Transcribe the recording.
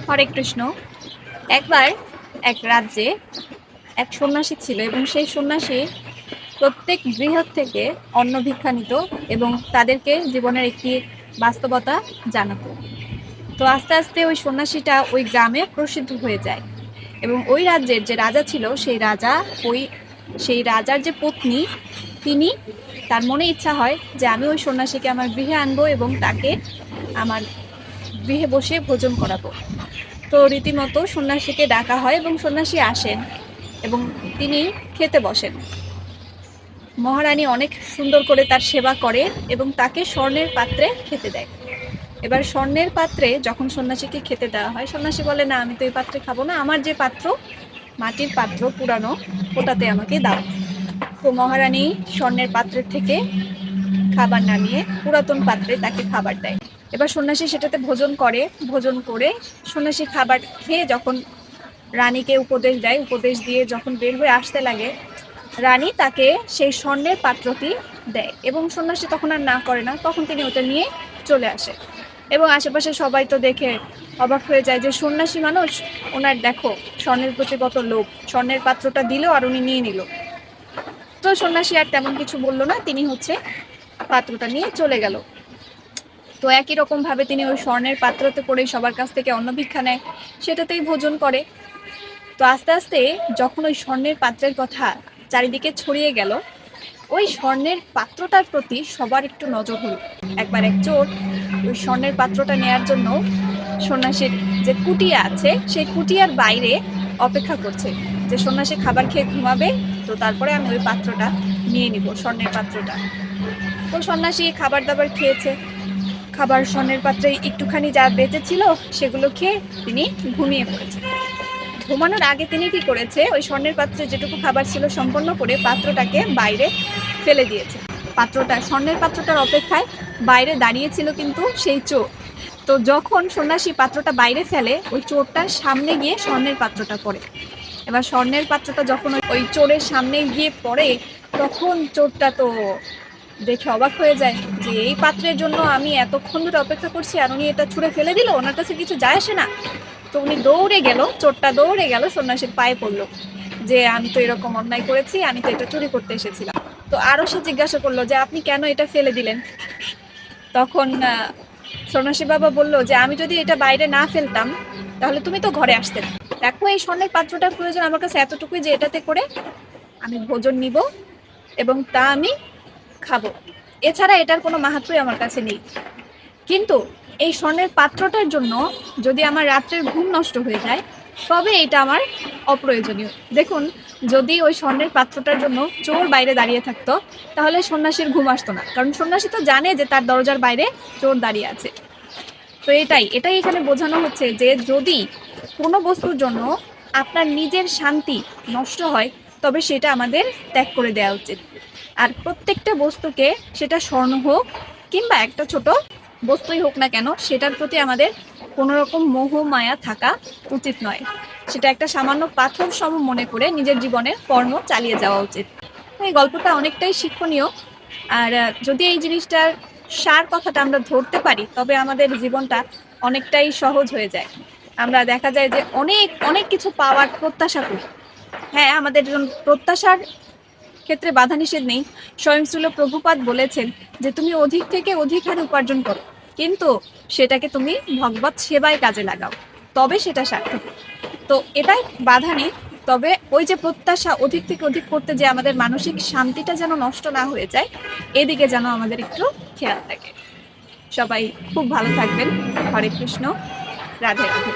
হরে কৃষ্ণ। একবার এক রাজ্যে এক সন্ন্যাসী ছিল এবং সেই সন্ন্যাসী প্রত্যেক গৃহ থেকে অন্ন ভিক্ষা নিত এবং তাদেরকে জীবনের একটি বাস্তবতা জানাতো। তো আস্তে আস্তে ওই সন্ন্যাসীটা ওই গ্রামে প্রসিদ্ধ হয়ে যায় এবং ওই রাজ্যের যে রাজা ছিল সেই রাজার যে পত্নী, তিনি তার মনে ইচ্ছা হয় যে আমি ওই সন্ন্যাসীকে আমার গৃহে আনবো এবং তাকে আমার গৃহে বসে ভোজন করাবো। তো রীতিমতো সন্ন্যাসীকে ডাকা হয় এবং সন্ন্যাসী আসেন এবং তিনি খেতে বসেন। মহারানী অনেক সুন্দর করে তার সেবা করে এবং তাকে স্বর্ণের পাত্রে খেতে দেয়। এবার স্বর্ণের পাত্রে যখন সন্ন্যাসীকে খেতে দেওয়া হয়, সন্ন্যাসী বলে, না, আমি তো এই পাত্রে খাবো না, আমার যে পাত্র, মাটির পাত্র পুরানো, ওটাতে আমাকে দাও। তো মহারানী স্বর্ণের পাত্রের থেকে খাবার নামিয়ে পুরাতন পাত্রে তাকে খাবার দেয়। এবার সন্ন্যাসী সেটাতে ভোজন করে সন্ন্যাসী খাবার খেয়ে যখন রানীকে উপদেশ দিয়ে যখন বের হয়ে আসতে লাগে, রানী তাকে সেই স্বর্ণের পাত্রটি দেয় এবং সন্ন্যাসী তখন আর না করে না, তখন তিনি ওটা নিয়ে চলে আসে এবং আশেপাশে সবাই তো দেখে অবাক হয়ে যায় যে সন্ন্যাসী মানুষ, ওনার দেখো স্বর্ণের প্রতি কত লোভ, স্বর্ণের পাত্রটা দিল আর উনি নিয়ে নিল। তো সন্ন্যাসী আর তেমন কিছু বললো না, তিনি পাত্রটা নিয়ে চলে গেল। তো একই রকম ভাবে তিনি ওই স্বর্ণের পাত্রতে করে সবার কাছ থেকে অন্ন ভিক্ষা নেয়, সেটাতেই ভোজন করে। তো আস্তে আস্তে যখন ওই স্বর্ণের পাত্রের কথা চারিদিকে ছড়িয়ে গেল, ওই স্বর্ণের পাত্রটার প্রতি সবার একটু নজর হল। একবার এক চোর ওই স্বর্ণের পাত্রটা নেয়ার জন্য সন্ন্যাসীর যে কুটিয়া আছে সেই কুটিয়ার বাইরে অপেক্ষা করছে যে সন্ন্যাসী খাবার খেয়ে ঘুমাবে, তো তারপরে আমি ওই পাত্রটা নিয়ে নিব, স্বর্ণের পাত্রটা। তো সন্ন্যাসী খাবার দাবার খেয়েছে, খাবার স্বর্ণের পাত্রে একটুখানি যা বেঁচে ছিল সেগুলো খেয়ে তিনি ঘুমিয়ে পড়েছে। ঘুমানোর আগে তিনি কি করেছে, ওই স্বর্ণের পাত্রে যেটুকু খাবার ছিল সম্পন্ন করে পাত্রটাকে বাইরে ফেলে দিয়েছে। স্বর্ণের পাত্রটার অপেক্ষায় বাইরে দাঁড়িয়েছিল কিন্তু সেই চোর। তো যখন সন্ন্যাসী পাত্রটা বাইরে ফেলে, ওই চোরটার সামনে গিয়ে স্বর্ণের পাত্রটা পড়ে। এবার স্বর্ণের পাত্রটা যখন ওই চোরের সামনে গিয়ে পড়ে, তখন চোরটা তো দেখে অবাক হয়ে যায় যে এই পাত্রের জন্য আমি এতক্ষণ ধরে অপেক্ষা করছি আর উনি এটা ছুঁড়ে ফেলে দিল, ওনার কাছে কিছু যায় আসে না। তো উনি চোরটা দৌড়ে গেল সন্ন্যাসীর পায়ে পড়লো যে আমি তো এরকম অন্যায় করেছি, আমি তো এটা চুরি করতে এসেছিলাম। তো আরো সে জিজ্ঞাসা করলো যে আপনি কেন এটা ফেলে দিলেন? তখন সন্ন্যাসী বাবা বলল যে আমি যদি এটা বাইরে না ফেলতাম তাহলে তুমি তো ঘরে আসতে না। দেখো এই স্বর্ণের পাত্রটার প্রয়োজন আমার কাছে এতটুকুই যে এটাতে করে আমি ভোজন নিব এবং তা আমি খাবো, এছাড়া এটার কোনো মাহাত্ম্যই আমার কাছে নেই। কিন্তু এই স্বর্ণের পাত্রটার জন্য যদি আমার রাত্রের ঘুম নষ্ট হয়ে যায় তবে এটা আমার অপ্রয়োজনীয়। দেখুন, যদি ওই স্বর্ণের পাত্রটার জন্য চোর বাইরে দাঁড়িয়ে থাকতো তাহলে সন্ন্যাসীর ঘুম আসতো না, কারণ সন্ন্যাসী তো জানে যে তার দরজার বাইরে চোর দাঁড়িয়ে আছে। তো এটাই এখানে বোঝানো হচ্ছে যে যদি কোনো বস্তুর জন্য আপনার নিজের শান্তি নষ্ট হয় তবে সেটা আমাদের ত্যাগ করে দেওয়া উচিত। আর প্রত্যেকটা বস্তুকে, সেটা স্বর্ণ হোক কিংবা একটা ছোট বস্তুই হোক না কেন, সেটার প্রতি আমাদের কোনো রকম মোহ মায়া থাকা উচিত নয়। সেটা একটা সামান্য পাথর সম মনে করে নিজের জীবনের কর্ম চালিয়ে যাওয়া উচিত। এই গল্পটা অনেকটাই শিক্ষণীয়। আর যদি এই জিনিসটার সার কথাটা আমরা ধরতে পারি তবে আমাদের জীবনটা অনেকটাই সহজ হয়ে যায়। আমরা দেখা যায় যে অনেক অনেক কিছু পাওয়ার প্রত্যাশা করি। হ্যাঁ, আমাদের প্রত্যাশার ক্ষেত্রে বাধা নিষেধ নেই। স্বয়ং শ্রীল প্রভুপাদ বলেছেন যে তুমি অধিক থেকে অধিক হারে উপার্জন করো, কিন্তু সেটাকে তুমি ভগবত সেবায় কাজে লাগাও, তবে সেটা সার্থক। তো এটাই বাধা নেই, তবে ওই যে প্রত্যাশা অধিক থেকে অধিক করতে যে আমাদের মানসিক শান্তিটা যেন নষ্ট না হয়ে যায়, এদিকে যেন আমাদের একটু খেয়াল থাকে। সবাই খুব ভালো থাকবেন। হরে কৃষ্ণ, রাধে রাধে।